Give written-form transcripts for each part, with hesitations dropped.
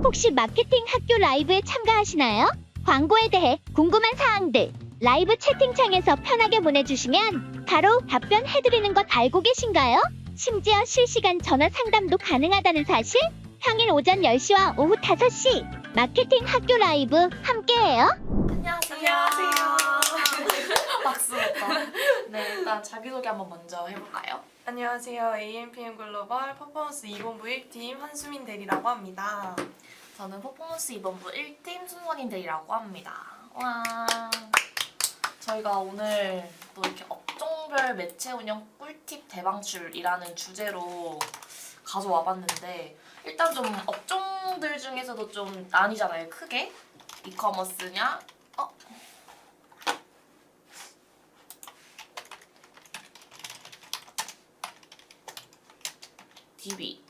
혹시 마케팅 학교 라이브에 참가하시나요? 광고에 대해 궁금한 사항들 라이브 채팅창에서 편하게 보내주시면 바로 답변해드리는 것 알고 계신가요? 심지어 실시간 전화 상담도 가능하다는 사실? 평일 오전 10시와 오후 5시 마케팅 학교 라이브 함께해요. 안녕하세요. 박수부터. 네, 일단 자기소개 한번 먼저 해볼까요? 안녕하세요. AMPM 글로벌 퍼포먼스 2본부 1팀 한수민 대리라고 합니다. 저는 퍼포먼스 2본부 1팀 순원인 대리라고 합니다. 와. 저희가 오늘 또 이렇게 업종별 매체 운영 꿀팁 대방출이라는 주제로 가져와 봤는데 일단 좀 업종들 중에서도 좀 나뉘잖아요. 크게 이커머스냐 DB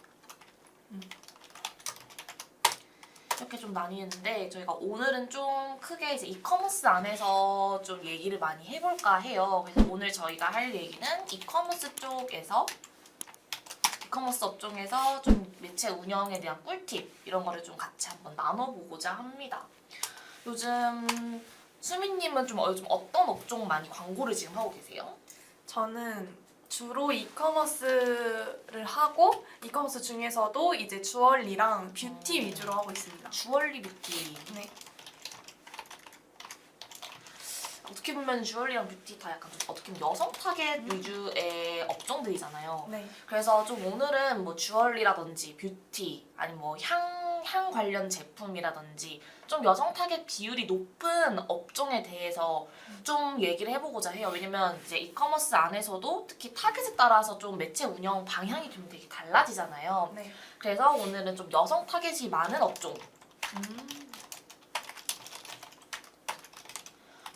이렇게 좀 나뉘는데 저희가 오늘은 좀 크게 이제 이커머스 안에서 좀 얘기를 많이 해볼까 해요. 그래서 오늘 저희가 할 얘기는 이커머스 쪽에서 이커머스 업종에서 좀 매체 운영에 대한 꿀팁 이런 거를 좀 같이 한번 나눠보고자 합니다. 요즘 수민님은 좀 요즘 어떤 업종 많이 광고를 지금 하고 계세요? 저는 주로 이커머스를 하고 이커머스 중에서도 이제 주얼리랑 뷰티 위주로 하고 있습니다. 주얼리 뷰티. 네. 어떻게 보면 주얼리랑 뷰티 다 약간 좀 어떻게 보면 여성 타겟 위주의 업종들이잖아요. 네. 그래서 좀 오늘은 뭐 주얼리라든지 뷰티 아니면 뭐 향 관련 제품이라든지 좀 여성 타겟 비율이 높은 업종에 대해서 좀 얘기를 해보고자 해요. 왜냐면 이제 이커머스 안에서도 특히 타겟에 따라서 좀 매체 운영 방향이 좀 되게 달라지잖아요. 네. 그래서 오늘은 좀 여성 타겟이 많은 업종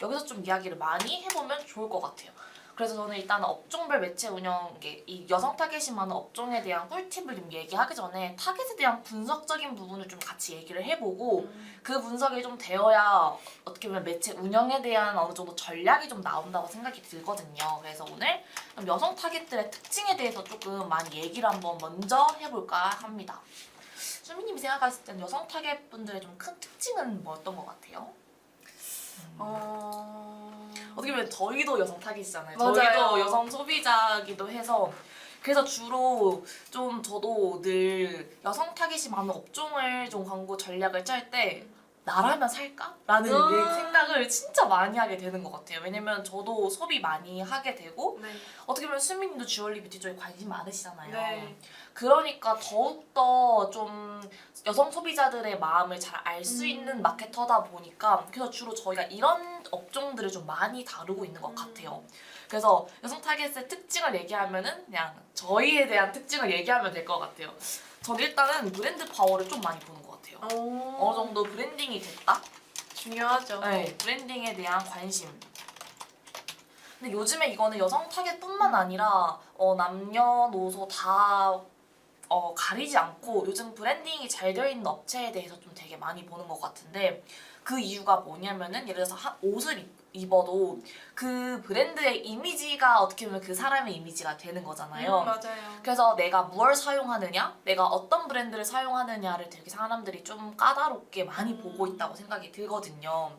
여기서 좀 이야기를 많이 해보면 좋을 것 같아요. 그래서 저는 일단 업종별 매체 운영, 이 여성 타겟이 많은 업종에 대한 꿀팁을 좀 얘기하기 전에 타겟에 대한 분석적인 부분을 좀 같이 얘기를 해보고 그 분석이 좀 되어야 어떻게 보면 매체 운영에 대한 어느 정도 전략이 좀 나온다고 생각이 들거든요. 그래서 오늘 여성 타겟들의 특징에 대해서 조금 많이 얘기를 한번 먼저 해볼까 합니다. 수민님이 생각하실 때는 여성 타겟 분들의 좀 큰 특징은 뭐 어떤 것 같아요? 어떻게 보면 저희도 여성 타깃이잖아요. 맞아요. 저희도 여성 소비자기도 해서 그래서 주로 좀 저도 늘 여성 타깃이 많은 업종을 좀 광고 전략을 짤 때 나라면 살까? 라는 생각을 진짜 많이 하게 되는 것 같아요. 왜냐면 저도 소비 많이 하게 되고 네. 어떻게 보면 수민님도 주얼리 뷰티 쪽에 관심 많으시잖아요. 네. 그러니까 더욱더 좀 여성 소비자들의 마음을 잘 알 수 있는 마케터다 보니까 그래서 주로 저희가 이런 업종들을 좀 많이 다루고 있는 것 같아요. 그래서 여성 타겟의 특징을 얘기하면은 그냥 저희에 대한 특징을 얘기하면 될 것 같아요. 저는 일단은 브랜드 파워를 좀 많이 보는 것 같아요. 어느 정도 브랜딩이 됐다? 중요하죠. 네, 브랜딩에 대한 관심. 근데 요즘에 이거는 여성 타겟뿐만 아니라 남녀노소 다 가리지 않고 요즘 브랜딩이 잘 되어 있는 업체에 대해서 좀 되게 많이 보는 것 같은데 그 이유가 뭐냐면은 예를 들어서 옷을 입어도 그 브랜드의 이미지가 어떻게 보면 그 사람의 이미지가 되는 거잖아요. 맞아요. 그래서 내가 무엇을 사용하느냐, 내가 어떤 브랜드를 사용하느냐를 되게 사람들이 좀 까다롭게 많이 보고 있다고 생각이 들거든요.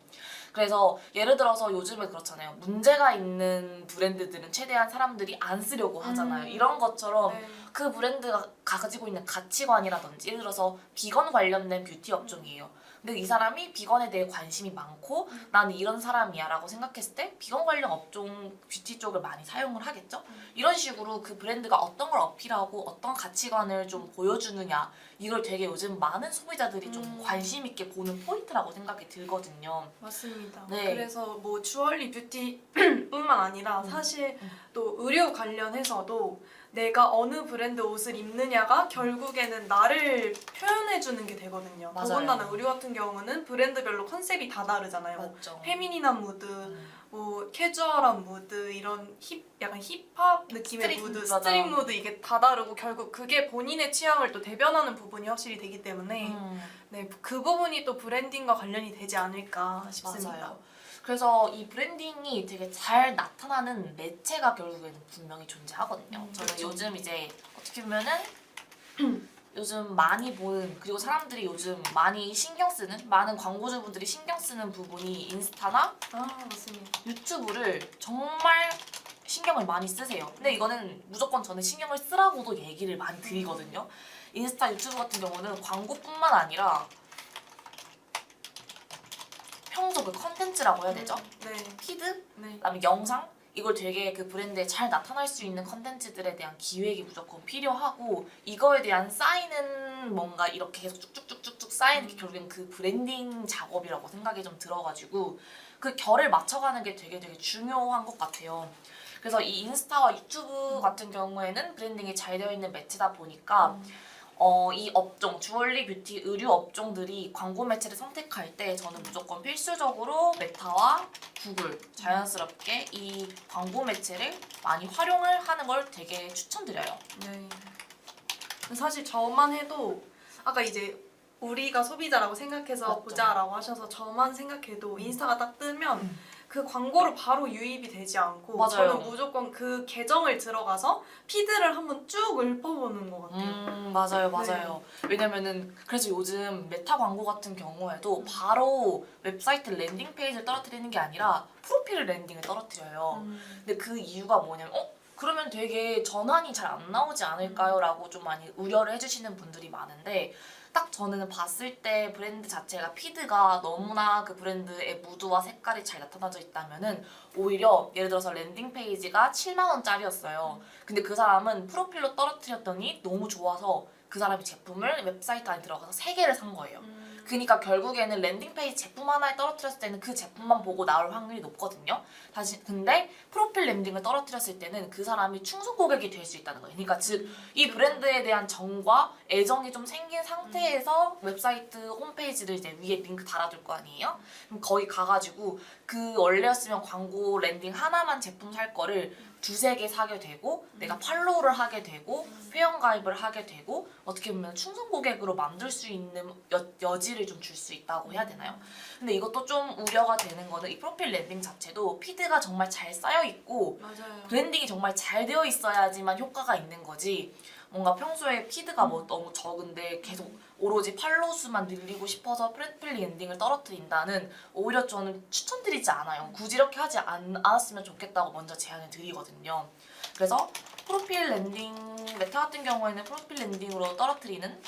그래서 예를 들어서 요즘에 그렇잖아요. 문제가 있는 브랜드들은 최대한 사람들이 안 쓰려고 하잖아요. 이런 것처럼 네. 그 브랜드가 가지고 있는 가치관이라든지 예를 들어서 비건 관련된 뷰티 업종이에요. 근데 이 사람이 비건에 대해 관심이 많고 나는 이런 사람이야 라고 생각했을 때 비건 관련 업종 뷰티 쪽을 많이 사용을 하겠죠? 이런 식으로 그 브랜드가 어떤 걸 어필하고 어떤 가치관을 좀 보여주느냐 이걸 되게 요즘 많은 소비자들이 좀 관심 있게 보는 포인트라고 생각이 들거든요. 맞습니다. 네. 그래서 뭐 주얼리 뷰티뿐만 아니라 사실 또 의류 관련해서도 내가 어느 브랜드 옷을 입느냐가 결국에는 나를 표현해주는 게 되거든요. 맞아요. 더군다나 의류 같은 경우는 브랜드별로 컨셉이 다 다르잖아요. 맞죠. 페미닌한 무드, 뭐 캐주얼한 무드, 이런 약간 힙합 느낌의 스트릿, 무드, 맞아. 스트릿 무드 이게 다 다르고 결국 그게 본인의 취향을 또 대변하는 부분이 확실히 되기 때문에 네, 그 부분이 또 브랜딩과 관련이 되지 않을까 싶습니다. 맞아요. 그래서 이 브랜딩이 되게 잘 나타나는 매체가 결국에는 분명히 존재하거든요. 저는 그렇죠. 요즘 이제 어떻게 보면은 요즘 많이 보는, 그리고 사람들이 요즘 많이 신경 쓰는, 많은 광고주분들이 신경 쓰는 부분이 인스타나 맞습니다. 유튜브를 정말 신경을 많이 쓰세요. 근데 이거는 무조건 저는 신경을 쓰라고도 얘기를 많이 드리거든요. 인스타, 유튜브 같은 경우는 광고뿐만 아니라 평소 그 컨텐츠라고 해야 되죠? 네. 피드? 네. 그다음에 영상? 이걸 되게 그 브랜드에 잘 나타날 수 있는 컨텐츠들에 대한 기획이 무조건 필요하고, 이거에 대한 쌓이는 뭔가 이렇게 계속 쭉쭉쭉쭉쭉 쌓이는 게 결국엔 그 브랜딩 작업이라고 생각이 좀 들어가지고 그 결을 맞춰가는 게 되게 중요한 것 같아요. 그래서 이 인스타와 유튜브 같은 경우에는 브랜딩이 잘 되어 있는 매체다 보니까 이 업종, 주얼리, 뷰티, 의류 업종들이 광고 매체를 선택할 때 저는 무조건 필수적으로 메타와 구글 자연스럽게 이 광고 매체를 많이 활용을 하는 걸 되게 추천드려요. 네. 사실 저만 해도 아까 이제 우리가 소비자라고 생각해서 맞죠. 보자라고 하셔서 저만 생각해도 인스타가 딱 뜨면 그 광고로 바로 유입이 되지 않고 맞아요. 저는 무조건 그 계정을 들어가서 피드를 한번 쭉 읊어보는 것 같아요. 맞아요. 왜냐면은 그래서 요즘 메타 광고 같은 경우에도 바로 웹사이트 랜딩 페이지를 떨어뜨리는 게 아니라 프로필 랜딩을 떨어뜨려요. 근데 그 이유가 뭐냐면 그러면 되게 전환이 잘 안 나오지 않을까요? 라고 좀 많이 우려를 해주시는 분들이 많은데, 딱 저는 봤을 때 브랜드 자체가 피드가 너무나 그 브랜드의 무드와 색깔이 잘 나타나져 있다면은 오히려 예를 들어서 랜딩 페이지가 7만 원짜리였어요. 근데 그 사람은 프로필로 떨어뜨렸더니 너무 좋아서 그 사람이 제품을 웹사이트 안에 들어가서 3개를 산 거예요. 그러니까 결국에는 랜딩 페이지 제품 하나에 떨어뜨렸을 때는 그 제품만 보고 나올 확률이 높거든요. 근데 프로필 랜딩을 떨어뜨렸을 때는 그 사람이 충성 고객이 될 수 있다는 거예요. 그러니까 즉 이 브랜드에 대한 정과 애정이 좀 생긴 상태에서 웹사이트 홈페이지를 이제 위에 링크 달아둘 거 아니에요? 그럼 거기 가가지고 그 원래였으면 광고 랜딩 하나만 제품 살 거를 2-3개 사게 되고 내가 팔로우를 하게 되고 회원 가입을 하게 되고 어떻게 보면 충성 고객으로 만들 수 있는 여지를 좀 줄 수 있다고 해야 되나요? 근데 이것도 좀 우려가 되는 거는 이 프로필 랜딩 자체도 피드가 정말 잘 쌓여 있고 맞아요. 브랜딩이 정말 잘 되어 있어야지만 효과가 있는 거지, 뭔가 평소에 피드가 뭐 너무 적은데 계속 오로지 팔로우 수만 늘리고 싶어서 프로필 랜딩을 떨어뜨린다는, 오히려 저는 추천드리지 않아요. 굳이 이렇게 하지 않았으면 좋겠다고 먼저 제안을 드리거든요. 그래서 프로필 랜딩, 메타 같은 경우에는 프로필 랜딩으로 떨어뜨리는.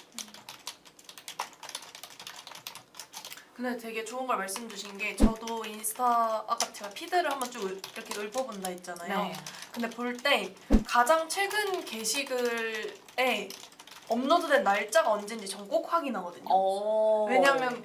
근데 되게 좋은 걸 말씀 주신 게, 저도 인스타 아까 제가 피드를 한번 쭉 이렇게 읊어본다 했잖아요. 근데 볼 때 가장 최근 게시글에 업로드된 날짜가 언제인지 전 꼭 확인하거든요. 왜냐면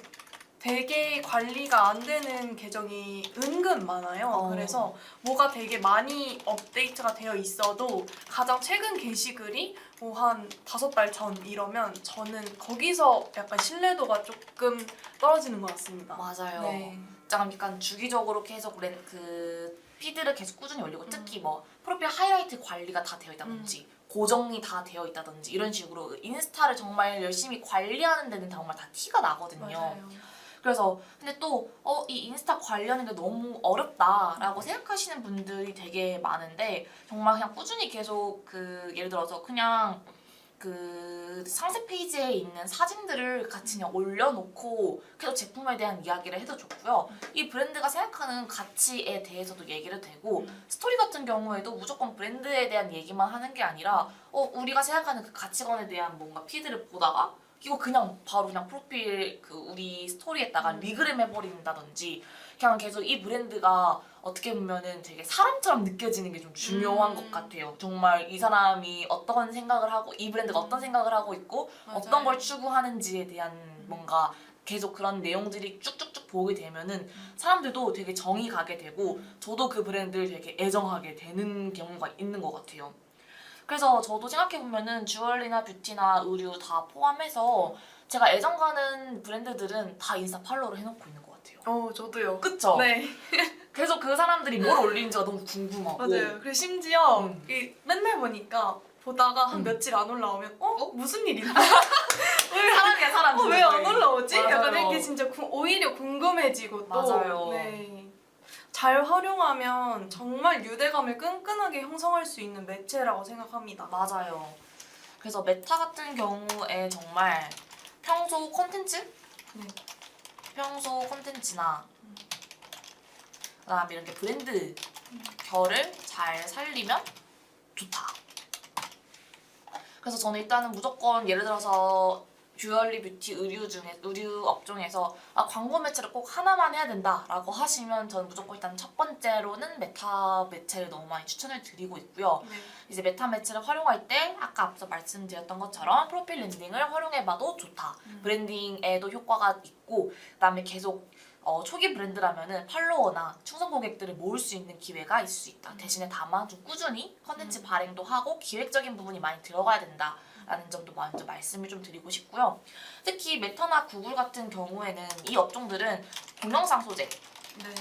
되게 관리가 안 되는 계정이 은근 많아요. 그래서 뭐가 되게 많이 업데이트가 되어 있어도 가장 최근 게시글이 뭐 한 5달 전 이러면 저는 거기서 약간 신뢰도가 조금 떨어지는 것 같습니다. 맞아요. 네. 약간 주기적으로 계속 그 피드를 계속 꾸준히 올리고 특히 뭐 프로필 하이라이트 관리가 다 되어 있다든지 고정이 다 되어 있다든지 이런 식으로 인스타를 정말 열심히 관리하는 데는 정말 다 티가 나거든요. 맞아요. 그래서 근데 또 이 인스타 관리하는 게 너무 어렵다라고 생각하시는 분들이 되게 많은데, 정말 그냥 꾸준히 계속 그 예를 들어서 그냥 그 상세 페이지에 있는 사진들을 같이 그냥 올려놓고 계속 제품에 대한 이야기를 해도 좋고요. 이 브랜드가 생각하는 가치에 대해서도 얘기를 되고, 스토리 같은 경우에도 무조건 브랜드에 대한 얘기만 하는 게 아니라 우리가 생각하는 그 가치관에 대한 뭔가 피드를 보다가 이거 그냥 바로 그냥 프로필 그 우리 스토리에다가 리그램 해버린다든지, 그냥 계속 이 브랜드가 어떻게 보면은 되게 사람처럼 느껴지는 게 좀 중요한 것 같아요. 정말 이 사람이 어떤 생각을 하고 이 브랜드가 어떤 생각을 하고 있고 어떤 걸 추구하는지에 대한 뭔가 계속 그런 내용들이 쭉쭉쭉 보게 되면은 사람들도 되게 정이 가게 되고 저도 그 브랜드를 되게 애정하게 되는 경우가 있는 것 같아요. 그래서 저도 생각해보면은 주얼리나 뷰티나 의류 다 포함해서 제가 애정 가는 브랜드들은 다 인스타 팔로우를 해놓고 있는 것 같아요. 저도요. 그쵸? 네. 계속 그 사람들이 뭘 올리는지가 너무 궁금하고. 맞아요. 그리고 심지어 음. 맨날 보니까 보다가 한 며칠 안 올라오면 무슨 일 있나? 사람이야 사람. 왜 안 올라오지? 맞아요. 약간 이렇게 진짜 오히려 궁금해지고 또 맞아요. 네. 잘 활용하면 정말 유대감을 끈끈하게 형성할 수 있는 매체라고 생각합니다. 맞아요. 그래서 메타 같은 경우에 정말 평소 콘텐츠? 네. 평소 콘텐츠나 그다음에 이런 게 브랜드 결을 잘 살리면 좋다. 그래서 저는 일단은 무조건 예를 들어서 뷰얼리 뷰티 의류 업종에서 광고 매체를 꼭 하나만 해야 된다라고 하시면 저는 무조건 일단 첫 번째로는 메타 매체를 너무 많이 추천을 드리고 있고요. 네. 이제 메타 매체를 활용할 때 아까 앞서 말씀드렸던 것처럼 프로필 랜딩을 활용해봐도 좋다. 브랜딩에도 효과가 있고 그다음에 계속 초기 브랜드라면은 팔로워나 충성 고객들을 모을 수 있는 기회가 있을 수 있다. 대신에 다만 좀 꾸준히 컨텐츠 발행도 하고 기획적인 부분이 많이 들어가야 된다라는 점도 먼저 말씀을 좀 드리고 싶고요. 특히 메타나 구글 같은 경우에는 이 업종들은 동영상 소재, 네.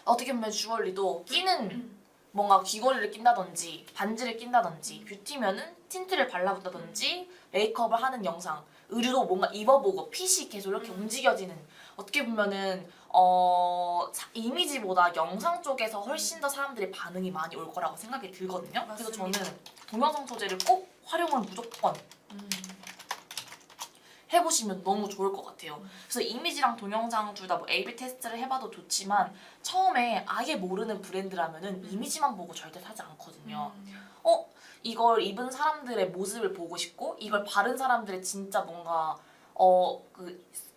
어떻게 보면 주얼리도 끼는 뭔가 귀걸이를 낀다든지 반지를 낀다든지 뷰티면은 틴트를 발라본다든지 메이크업을 하는 영상, 의류도 뭔가 입어보고 핏이 계속 이렇게 움직여지는 어떻게 보면은 이미지보다 영상 쪽에서 훨씬 더 사람들이 반응이 많이 올 거라고 생각이 들거든요. 그래서 맞습니다. 저는 동영상 소재를 꼭 활용을 무조건 해보시면 너무 좋을 것 같아요. 그래서 이미지랑 동영상 둘 다 뭐 A/B 테스트를 해봐도 좋지만 처음에 아예 모르는 브랜드라면은 이미지만 보고 절대 사지 않거든요. 이걸 입은 사람들의 모습을 보고 싶고 이걸 바른 사람들의 진짜 뭔가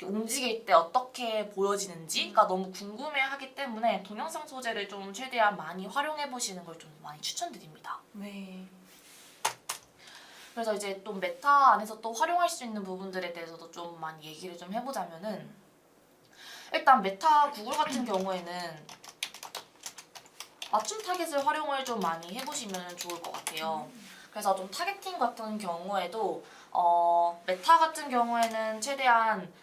움직일 때 어떻게 보여지는지가 너무 궁금해하기 때문에 동영상 소재를 좀 최대한 많이 활용해 보시는 걸 좀 많이 추천드립니다. 네. 그래서 이제 또 메타 안에서 또 활용할 수 있는 부분들에 대해서도 좀 많이 얘기를 좀 해보자면은 일단 메타 구글 같은 경우에는 맞춤 타겟을 활용을 좀 많이 해보시면 좋을 것 같아요. 그래서 좀 타겟팅 같은 경우에도 메타 같은 경우에는 최대한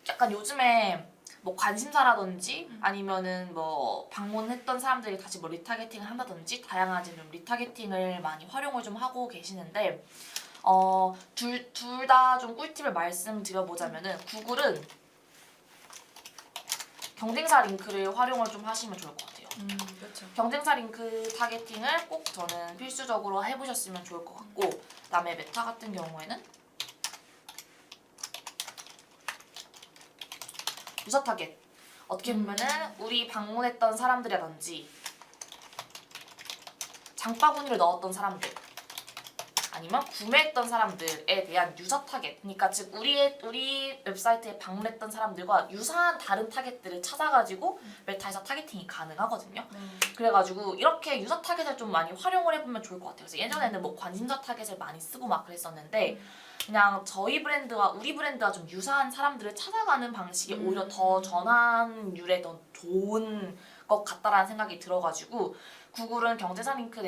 약간 요즘에 뭐 관심사라든지 아니면은 뭐 방문했던 사람들이 다시 뭐 리타겟팅을 한다든지 다양한 좀 리타겟팅을 많이 활용을 좀 하고 계시는데 둘 다 좀 꿀팁을 말씀드려보자면은 구글은 경쟁사 링크를 활용을 좀 하시면 좋을 것 같아요. 그렇죠. 경쟁사 링크 타겟팅을 꼭 저는 필수적으로 해보셨으면 좋을 것 같고 그다음에 메타 같은 경우에는 유사 타겟 어떻게 보면은 우리 방문했던 사람들이라든지 장바구니를 넣었던 사람들 아니면 구매했던 사람들에 대한 유사 타겟 그러니까 즉 우리 웹사이트에 방문했던 사람들과 유사한 다른 타겟들을 찾아가지고 메타에서 타겟팅이 가능하거든요. 그래가지고 이렇게 유사 타겟을 좀 많이 활용을 해보면 좋을 것 같아요. 그래서 예전에는 뭐 관심사 타겟을 많이 쓰고 막 그랬었는데 그냥 저희 브랜드와 우리 브랜드와 좀 유사한 사람들을 찾아가는 방식이 오히려 더 전환율에 더 좋은 것 같다라는 생각이 들어가지고 구글은 경쟁사 링크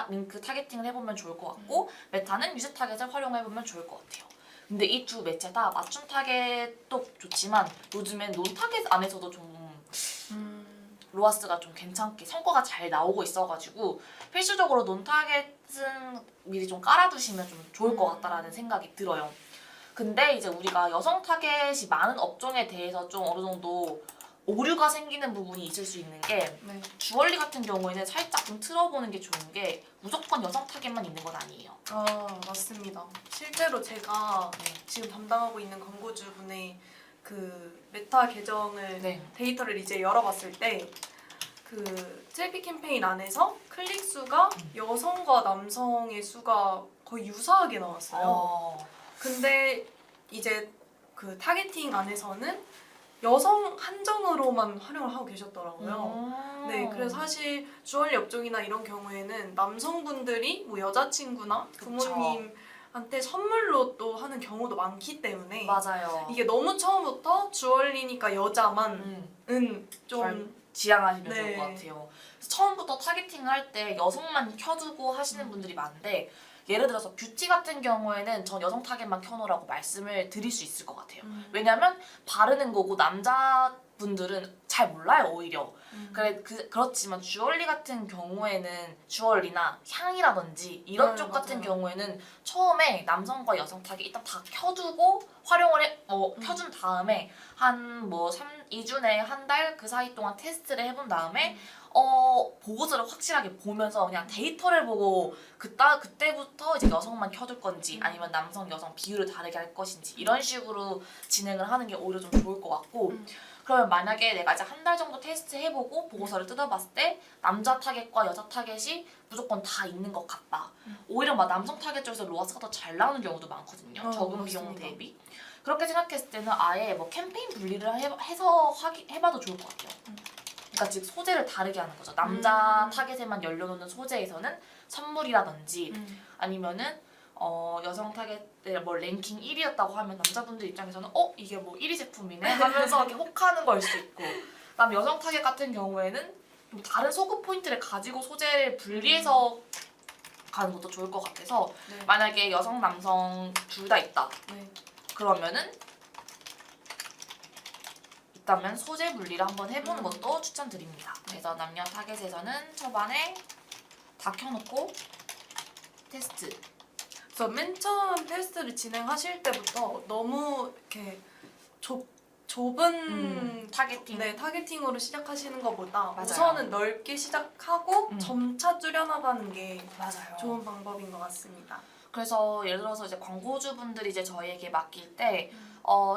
링크 타겟팅을 해보면 좋을 것 같고 메타는 유사 타겟을 활용해보면 좋을 것 같아요. 근데 이 두 매체 다 맞춤 타겟도 좋지만 요즘엔 논 타겟 안에서도 좀 로아스가 좀 괜찮게 성과가 잘 나오고 있어가지고 필수적으로 논 타겟은 미리 좀 깔아두시면 좀 좋을 것 같다라는 생각이 들어요. 근데 이제 우리가 여성 타겟이 많은 업종에 대해서 좀 어느 정도 오류가 생기는 부분이 있을 수 있는 게 네. 주얼리 같은 경우에는 살짝 좀 틀어보는 게 좋은 게 무조건 여성 타겟만 있는 건 아니에요. 맞습니다. 실제로 제가 네. 지금 담당하고 있는 광고주분의 그 메타 계정을 네. 데이터를 이제 열어봤을 때 그 셀피 캠페인 안에서 클릭 수가 여성과 남성의 수가 거의 유사하게 나왔어요. 근데 이제 그 타겟팅 안에서는 여성 한정으로만 활용을 하고 계셨더라고요. 네, 그래서 사실 주얼리 업종이나 이런 경우에는 남성분들이 뭐 여자친구나 부모님한테 선물로 또 하는 경우도 많기 때문에 맞아요. 이게 너무 처음부터 주얼리니까 여자만은 좀 지향하시면 네. 좋을 것 같아요. 그래서 처음부터 타겟팅을 할 때 여성만 켜두고 하시는 분들이 많은데 예를 들어서 뷰티 같은 경우에는 전 여성 타겟만 켜놓으라고 말씀을 드릴 수 있을 것 같아요. 왜냐면 바르는 거고 남자분들은 잘 몰라요 오히려. 그렇지만 주얼리 같은 경우에는 주얼리나 향이라든지 이런 쪽 같은 맞아요. 경우에는 처음에 남성과 여성 타겟 일단 다 켜두고 활용을 켜준 다음에 한 뭐 2주 내에 한 달 그 사이 동안 테스트를 해본 다음에 보고서를 확실하게 보면서 그냥 데이터를 보고 그때부터 이제 여성만 켜둘 건지 아니면 남성 여성 비율을 다르게 할 것인지 이런 식으로 진행을 하는 게 오히려 좀 좋을 것 같고 그러면 만약에 내가 이제 한 달 정도 테스트 해보고 보고서를 뜯어봤을 때 남자 타겟과 여자 타겟이 무조건 다 있는 것 같다. 오히려 막 남성 타겟 쪽에서 로아스가 더 잘 나오는 경우도 많거든요. 적은 비용 맞습니다. 대비. 그렇게 생각했을 때는 아예 뭐 캠페인 분리를 해서 해봐도 좋을 것 같아요. 그러니까 즉 소재를 다르게 하는 거죠. 남자 타겟에만 열려놓는 소재에서는 선물이라든지 아니면은 여성 타겟에 뭐 랭킹 1위였다고 하면 남자분들 입장에서는 이게 뭐 1위 제품이네 하면서 이렇게 혹하는 걸 수 있고 그다음 여성 타겟 같은 경우에는 좀 다른 소구 포인트를 가지고 소재를 분리해서 가는 것도 좋을 것 같아서 네. 만약에 여성 남성 둘 다 있다 네. 그러면은 있다면 소재 분리를 한번 해보는 것도 추천드립니다. 그래서 남녀 타겟에서는 초반에 다 켜놓고 테스트. 그래서 맨 처음 테스트를 진행하실 때부터 너무 이렇게 좁은 타겟팅. 네, 타겟팅으로 시작하시는 것보다 맞아요. 우선은 넓게 시작하고 점차 줄여나가는 게 맞아요. 좋은 방법인 것 같습니다. 그래서 예를 들어서 이제 광고주분들이 이제 저희에게 맡길 때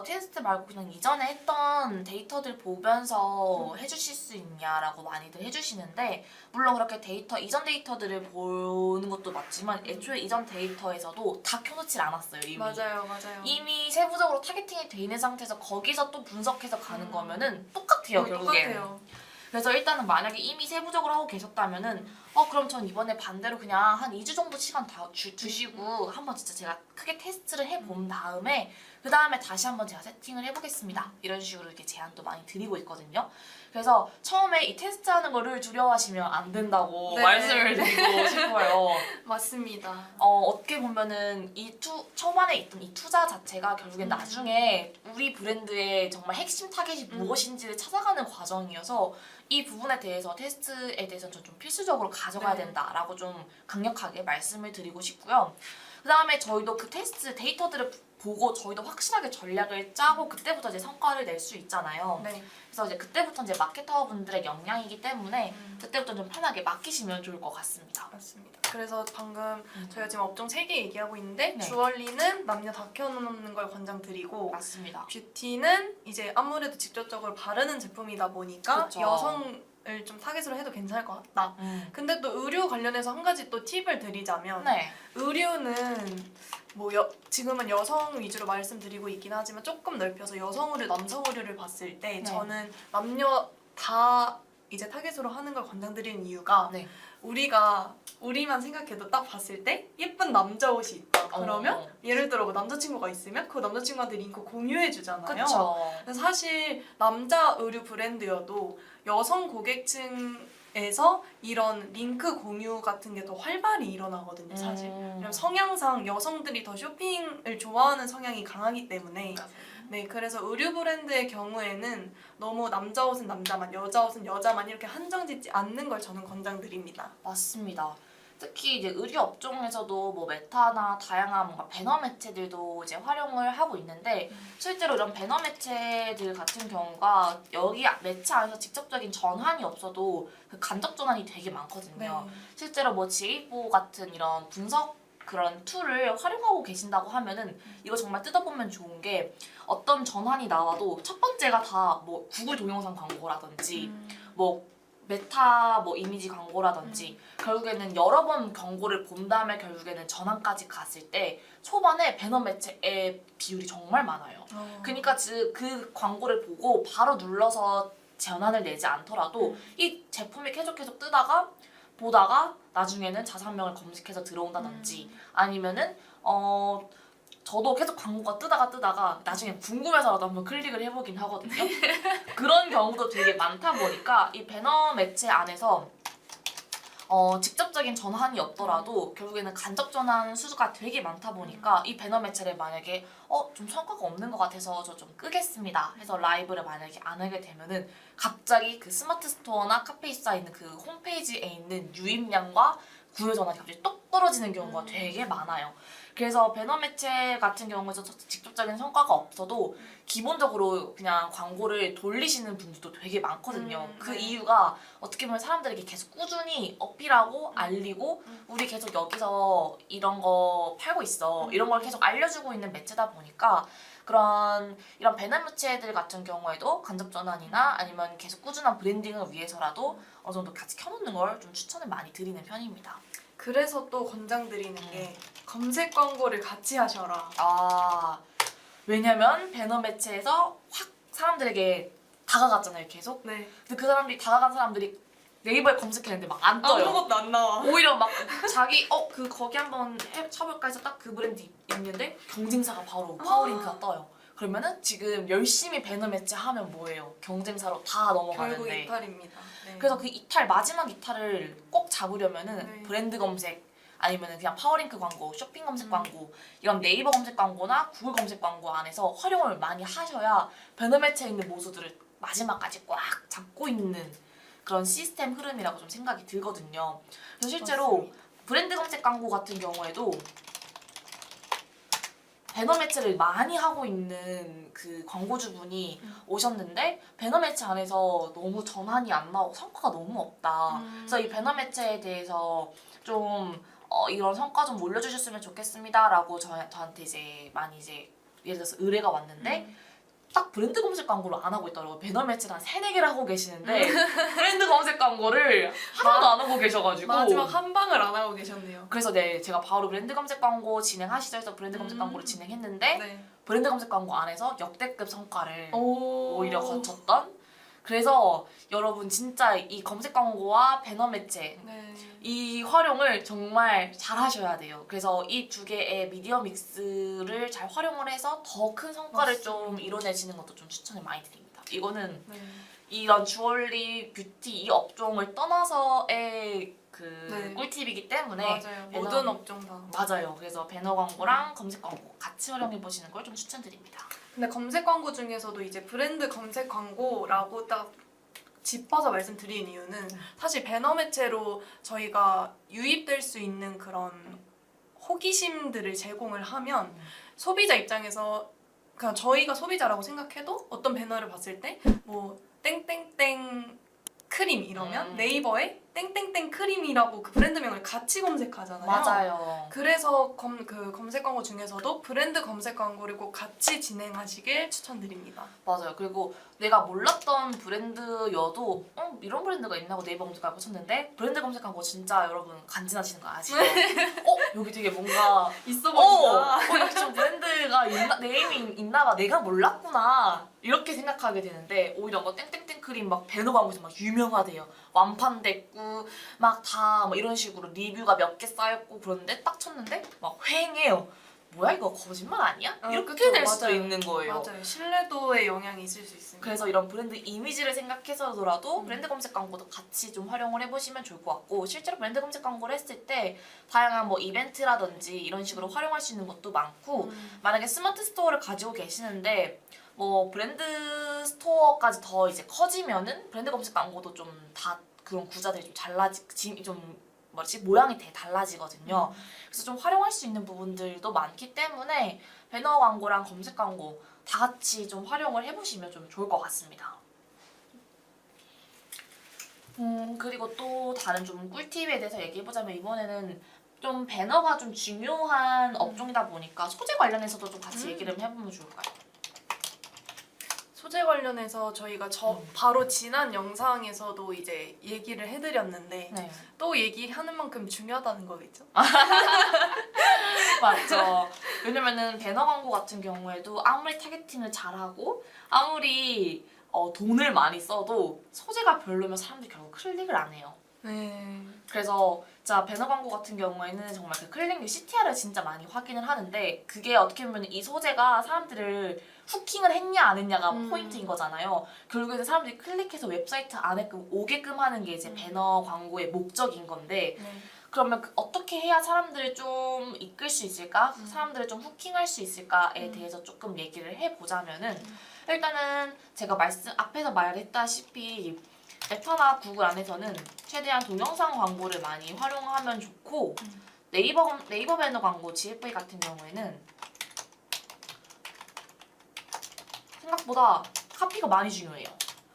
테스트 말고 그냥 이전에 했던 데이터들 보면서 해주실 수 있냐라고 많이들 해주시는데 물론 그렇게 이전 데이터들을 보는 것도 맞지만 애초에 이전 데이터에서도 다 켜놓질 않았어요 이미. 맞아요. 이미 세부적으로 타겟팅이 돼 있는 상태에서 거기서 또 분석해서 가는 거면은 똑같아요 결국엔. 똑같아요. 그래서 일단은 만약에 이미 세부적으로 하고 계셨다면은 그럼 전 이번에 반대로 그냥 한 2주 정도 시간 다 주시고 한번 진짜 제가 크게 테스트를 해본 다음에 그 다음에 다시 한번 제가 세팅을 해보겠습니다. 이런 식으로 이렇게 제안도 많이 드리고 있거든요. 그래서 처음에 이 테스트하는 거를 두려워하시면 안 된다고 네. 말씀을 드리고 싶어요. 맞습니다. 어떻게 보면은 초반에 있던 이 투자 자체가 결국엔 나중에 우리 브랜드의 정말 핵심 타겟이 무엇인지를 찾아가는 과정이어서 이 부분에 대해서 테스트에 대해서는 좀 필수적으로 가져가야 네. 된다라고 좀 강력하게 말씀을 드리고 싶고요. 그 다음에 저희도 그 테스트 데이터들을 보고 저희도 확실하게 전략을 짜고 그때부터 이제 성과를 낼 수 있잖아요. 네. 그래서 이제 그때부터 이제 마케터 분들의 역량이기 때문에 그때부터 좀 편하게 맡기시면 좋을 것 같습니다. 맞습니다. 그래서 방금 저희가 지금 업종 3개 얘기하고 있는데 네. 주얼리는 남녀 다 켜놓는 걸 권장드리고 맞습니다. 뷰티는 이제 아무래도 직접적으로 바르는 제품이다 보니까 그쵸. 여성을 좀 타겟으로 해도 괜찮을 것 같다. 근데 또 의류 관련해서 한 가지 또 팁을 드리자면 네. 의류는 뭐 지금은 여성 위주로 말씀드리고 있긴 하지만 조금 넓혀서 여성 의류, 남성 의류를 봤을 때 네. 저는 남녀 다 이제 타겟으로 하는 걸 권장드리는 이유가 네. 우리만 생각해도 딱 봤을 때 예쁜 남자 옷이 있다. 그러면 예를 들어 뭐 남자친구가 있으면 그 남자친구한테 링크 공유해 주잖아요. 그쵸. 근데 사실 남자 의류 브랜드여도 여성 고객층에서 이런 링크 공유 같은 게 더 활발히 일어나거든요, 사실. 왜냐면 성향상 여성들이 더 쇼핑을 좋아하는 성향이 강하기 때문에 네, 그래서 의류 브랜드의 경우에는 너무 남자 옷은 남자만, 여자 옷은 여자만 이렇게 한정짓지 않는 걸 저는 권장드립니다. 맞습니다. 특히 이제 의류 업종에서도 뭐 메타나 다양한 뭔가 배너 매체들도 이제 활용을 하고 있는데 실제로 이런 배너 매체들 같은 경우가 여기 매체 안에서 직접적인 전환이 없어도 그 간접 전환이 되게 많거든요. 실제로 뭐 지에이포 같은 이런 분석 그런 툴을 활용하고 계신다고 하면은 이거 정말 뜯어보면 좋은 게 어떤 전환이 나와도 첫 번째가 다 뭐 구글 동영상 광고라든지 뭐 메타 뭐 이미지 광고라든지 결국에는 여러 번 광고를 본 다음에 결국에는 전환까지 갔을 때 초반에 배너 매체의 비율이 정말 많아요. 그러니까 그 광고를 보고 바로 눌러서 전환을 내지 않더라도 이 제품이 계속 보다가 나중에는 자산명을 검색해서 들어온다든지 아니면은 저도 계속 광고가 뜨다가 나중에 궁금해서라도 한번 클릭을 해보긴 하거든요. 그런 경우도 되게 많다 보니까 이 배너 매체 안에서 직접적인 전환이 없더라도 결국에는 간접 전환 수가 되게 많다 보니까 이 배너 매체를 만약에 좀 성과가 없는 것 같아서 저 좀 끄겠습니다 해서 라이브를 만약에 안 하게 되면은 갑자기 그 스마트 스토어나 카페이스에 있는 그 홈페이지에 있는 유입량과 구매 전환이 갑자기 똑 뚝 떨어지는 경우가 되게 많아요. 그래서 배너 매체 같은 경우에서 직접적인 성과가 없어도 기본적으로 그냥 광고를 돌리시는 분들도 되게 많거든요. 그 네. 이유가 어떻게 보면 사람들에게 계속 꾸준히 어필하고 알리고 우리 계속 여기서 이런 거 팔고 있어. 이런 걸 계속 알려주고 있는 매체다 보니까 이런 배너 매체들 같은 경우에도 간접 전환이나 아니면 계속 꾸준한 브랜딩을 위해서라도 어느 정도 같이 켜놓는 걸 좀 추천을 많이 드리는 편입니다. 그래서 또 권장드리는 게 검색 광고를 같이 하셔라. 왜냐면 배너 매체에서 확 사람들에게 다가갔잖아요, 계속. 네. 근데 그 사람들이 다가간 사람들이 네이버에 검색했는데 막 안 떠요. 아무것도 안 나와. 오히려 막 자기 거기 한번 쳐볼까 해서 딱 그 브랜드 있는데 경쟁사가 바로 파워링크가 떠요. 그러면은 지금 열심히 배너 매체 하면 뭐예요? 경쟁사로 다 결국 넘어가는데. 이탈입니다. 네. 그래서 그 마지막 이탈을 꼭 잡으려면은 네. 브랜드 검색 아니면은 그냥 파워링크 광고, 쇼핑 검색 광고 이런 네이버 검색 광고나 구글 검색 광고 안에서 활용을 많이 하셔야 배너 매체에 있는 모수들을 마지막까지 꽉 잡고 있는 그런 시스템 흐름이라고 좀 생각이 들거든요. 그래서 실제로 맞습니다. 브랜드 검색 광고 같은 경우에도 배너 매체를 많이 하고 있는 그 광고주분이 오셨는데 배너 매체 안에서 너무 전환이 안 나오고 성과가 너무 없다. 그래서 이 배너 매체에 대해서 좀 이런 성과 좀 올려주셨으면 좋겠습니다라고 저한테 이제 많이 이제 예를 들어서 의뢰가 왔는데 딱 브랜드 검색 광고를 안 하고 있더라고요. 배너 매체를 한 3-4개를 하고 계시는데 브랜드 검색 광고를 하나도 안 하고 계셔가지고 마지막 한 방을 안 하고 계셨네요. 그래서 제가 바로 브랜드 검색 광고 진행하시죠 해서 브랜드 검색 광고를 진행했는데 네. 브랜드 검색 광고 안에서 역대급 성과를 오. 오히려 거쳤던 그래서 여러분 진짜 이 검색 광고와 배너 매체 네. 이 활용을 정말 잘 하셔야 돼요. 그래서 이 두 개의 미디어 믹스를 잘 활용을 해서 더 큰 성과를 맞습니다. 좀 이뤄내시는 것도 좀 추천을 많이 드립니다. 이거는 네. 이런 주얼리, 뷰티 이 업종을 떠나서의 그 네. 꿀팁이기 때문에 맞아요. 배너- 모든 업종 다. 맞아요. 그래서 배너 광고랑 검색 광고 같이 활용해 보시는 걸 좀 추천드립니다. 근데 검색 광고 중에서도 이제 브랜드 검색 광고라고 딱 짚어서 말씀드린 이유는 사실 배너 매체로 저희가 유입될 수 있는 그런 호기심들을 제공을 하면 소비자 입장에서 그냥 저희가 소비자라고 생각해도 어떤 배너를 봤을 때 뭐 땡땡땡 크림 이러면 네이버에 땡땡땡 크림이라고 그 브랜드명을 같이 검색하잖아요. 맞아요. 그래서 그 검색 광고 중에서도 브랜드 검색 광고를 꼭 같이 진행하시길 추천드립니다. 맞아요. 그리고 내가 몰랐던 브랜드여도 이런 브랜드가 있나 하고 네이버 검색하고 쳤는데 브랜드 검색한 거 진짜 여러분 간지나시는 거 아시죠? 여기 되게 뭔가 있어 보인다. 이렇게 좀 브랜드가 네임이 있나 봐. 내가 몰랐구나. 이렇게 생각하게 되는데 오히려 뭐 땡땡땡 크림 막 배너 광고에서 막 유명하대요. 완판됐고 막 다 뭐 이런 식으로 리뷰가 몇 개 쌓였고 그런데 딱 쳤는데 막 휑해요. 뭐야 이거 거짓말 아니야? 이렇게 그쵸, 될 수도 맞아요. 있는 거예요. 맞아요. 신뢰도에 영향이 있을 수 있습니다. 그래서 이런 브랜드 이미지를 생각해서라도 브랜드 검색 광고도 같이 좀 활용을 해보시면 좋을 것 같고 실제로 브랜드 검색 광고를 했을 때 다양한 뭐 이벤트라든지 이런 식으로 활용할 수 있는 것도 많고 만약에 스마트 스토어를 가지고 계시는데 뭐 브랜드 스토어까지 더 이제 커지면은 브랜드 검색 광고도 좀 다 그런 구자들이 좀 모양이 되게 달라지거든요. 그래서 좀 활용할 수 있는 부분들도 많기 때문에 배너 광고랑 검색 광고 다 같이 좀 활용을 해보시면 좀 좋을 것 같습니다. 그리고 또 다른 좀 꿀팁에 대해서 얘기해보자면 이번에는 좀 배너가 좀 중요한 업종이다 보니까 소재 관련해서도 좀 같이 얘기를 해보면 좋을까요? 소재 관련해서 저희가 바로 지난 영상에서도 이제 얘기를 해드렸는데 네. 또 얘기하는 만큼 중요하다는 거겠죠? 맞죠. 왜냐면은 배너 광고 같은 경우에도 아무리 타겟팅을 잘하고 아무리 돈을 많이 써도 소재가 별로면 사람들이 결국 클릭을 안 해요. 네. 그래서 자 배너 광고 같은 경우에는 정말 그 클릭률 CTR을 진짜 많이 확인을 하는데 그게 어떻게 보면 이 소재가 사람들을 후킹을 했냐 안 했냐가 포인트인 거잖아요. 결국에는 사람들이 클릭해서 웹사이트 안에 오게끔 하는 게 이제 배너 광고의 목적인 건데 그러면 어떻게 해야 사람들을 좀 이끌 수 있을까? 사람들을 좀 후킹할 수 있을까에 대해서 조금 얘기를 해보자면은 일단은 제가 앞에서 말했다시피 메타나 구글 안에서는 최대한 동영상 광고를 많이 활용하면 좋고 네이버 배너 광고 GFA 같은 경우에는 생각보다 카피가 많이 중요해요.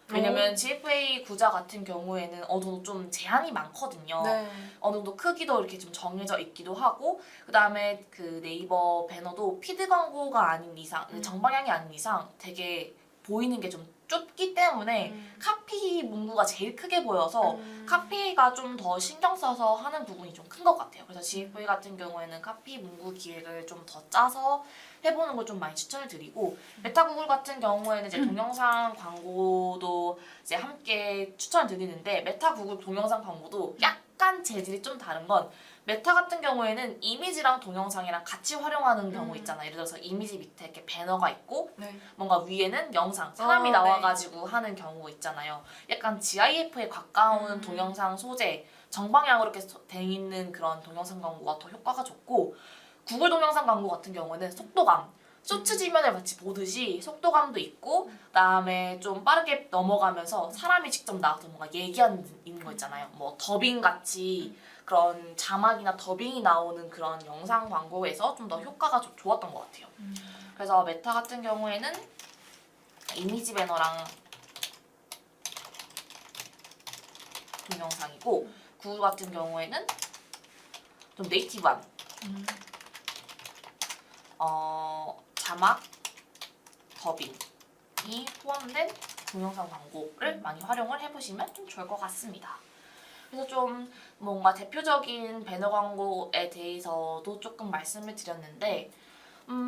왜냐면 GFA 구자 같은 경우에는 어느 정도 좀 제한이 많거든요. 네. 어느 정도 크기도 이렇게 좀 정해져 있기도 하고, 그 다음에 그 네이버 배너도 피드 광고가 아닌 이상, 정방향이 아닌 이상 되게 보이는 게 좀 좁기 때문에 카피 문구가 제일 크게 보여서 카피가 좀 더 신경 써서 하는 부분이 좀 큰 것 같아요. 그래서 GFA 같은 경우에는 카피 문구 기획을 좀 더 짜서 해보는 걸 좀 많이 추천을 드리고, 메타구글 같은 경우에는 이제 동영상 광고도 이제 함께 추천을 드리는데, 메타구글 동영상 광고도 약간 재질이 좀 다른 건, 메타 같은 경우에는 이미지랑 동영상이랑 같이 활용하는 경우 있잖아요. 예를 들어서 이미지 밑에 이렇게 배너가 있고 네. 뭔가 위에는 영상, 사람이 네. 나와가지고 하는 경우 있잖아요. 약간 GIF에 가까운 동영상 소재, 정방향으로 이렇게 돼 있는 그런 동영상 광고가 더 효과가 좋고, 구글 동영상 광고 같은 경우는 속도감, 쇼츠 지면을 같이 보듯이 속도감도 있고, 그다음에 좀 빠르게 넘어가면서 사람이 직접 나와서 뭔가 얘기하는 거 있잖아요. 뭐 더빙 같이 그런 자막이나 더빙이 나오는 그런 영상 광고에서 좀 더 효과가 좋았던 것 같아요. 그래서 메타 같은 경우에는 이미지 배너랑 동영상이고, 구글 같은 경우에는 좀 네이티브한 자막, 더빙이 포함된 동영상 광고를 많이 활용을 해보시면 좀 좋을 것 같습니다. 그래서 좀 뭔가 대표적인 배너 광고에 대해서도 조금 말씀을 드렸는데,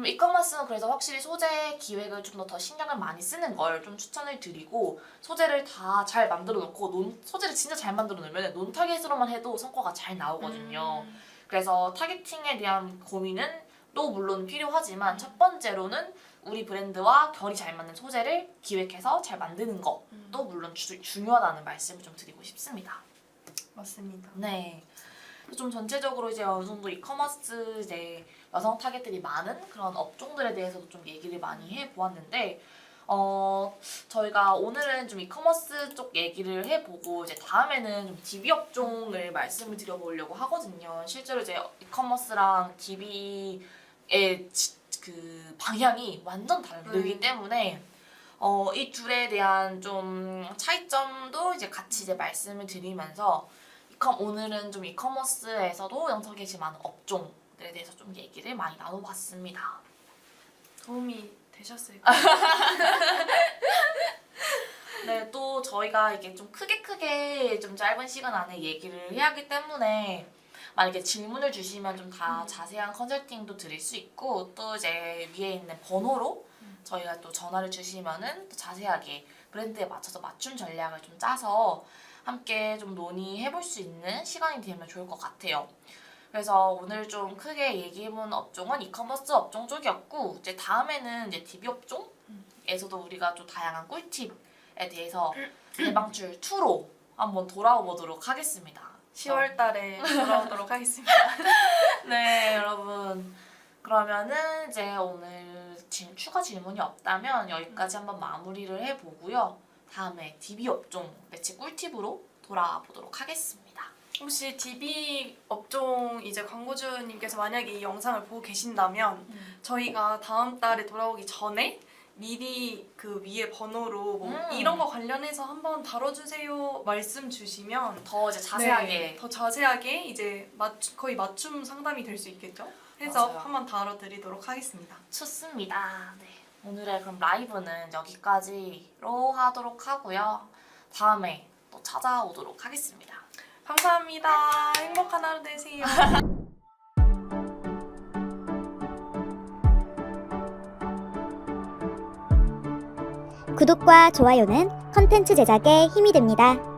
이커머스는 그래서 확실히 소재 기획을 좀 더 신경을 많이 쓰는 걸 좀 추천을 드리고, 소재를 다 잘 만들어 놓고, 소재를 진짜 잘 만들어 놓으면 논 타겟으로만 해도 성과가 잘 나오거든요. 그래서 타겟팅에 대한 고민은 또 물론 필요하지만, 첫 번째로는 우리 브랜드와 결이 잘 맞는 소재를 기획해서 잘 만드는 것도 물론 중요하다는 말씀을 좀 드리고 싶습니다. 맞습니다. 네. 좀 전체적으로 이제 어느 정도 이커머스 이제 여성 타겟들이 많은 그런 업종들에 대해서도 좀 얘기를 많이 해보았는데, 저희가 오늘은 좀 이커머스 쪽 얘기를 해보고, 이제 다음에는 좀 DB 업종을 말씀을 드려보려고 하거든요. 실제로 이제 이커머스랑 DB의 그 방향이 완전 다르기 때문에 이 둘에 대한 좀 차이점도 이제 같이 이제 말씀을 드리면서, 오늘은 좀 이커머스에서도 영상 게시 많은 업종들에 대해서 좀 얘기를 많이 나눠봤습니다. 도움이 되셨을까요? 네, 또 저희가 이게 좀 크게 좀 짧은 시간 안에 얘기를 해야 하기 때문에, 만약에 질문을 주시면 좀 다 자세한 컨설팅도 드릴 수 있고, 또 이제 위에 있는 번호로 저희가 또 전화를 주시면은 또 자세하게 브랜드에 맞춰서 맞춤 전략을 좀 짜서 함께 좀 논의해볼 수 있는 시간이 되면 좋을 것 같아요. 그래서 오늘 좀 크게 얘기해본 업종은 이커머스 업종 쪽이었고, 이제 다음에는 이제 DB 업종에서도 우리가 좀 다양한 꿀팁에 대해서 대방출 2로 한번 돌아오도록 하겠습니다. 10월 달에 돌아오도록 하겠습니다. 네, 여러분. 그러면은 이제 오늘 추가 질문이 없다면 여기까지 한번 마무리를 해보고요. 다음에 DB 업종 매치 꿀팁으로 돌아보도록 하겠습니다. 혹시 DB 업종 이제 광고주님께서 만약에 이 영상을 보고 계신다면 저희가 다음 달에 돌아오기 전에 미리 그 위에 번호로 뭐 이런 거 관련해서 한번 다뤄주세요 말씀 주시면 더 이제 자세하게 네, 더 자세하게 이제 거의 맞춤 상담이 될 수 있겠죠? 해서 맞아요. 한번 다뤄드리도록 하겠습니다. 좋습니다. 네. 오늘의 그럼 라이브는 여기까지로 하도록 하고요. 다음에 또 찾아오도록 하겠습니다. 감사합니다. 행복한 하루 되세요. 구독과 좋아요는 컨텐츠 제작에 힘이 됩니다.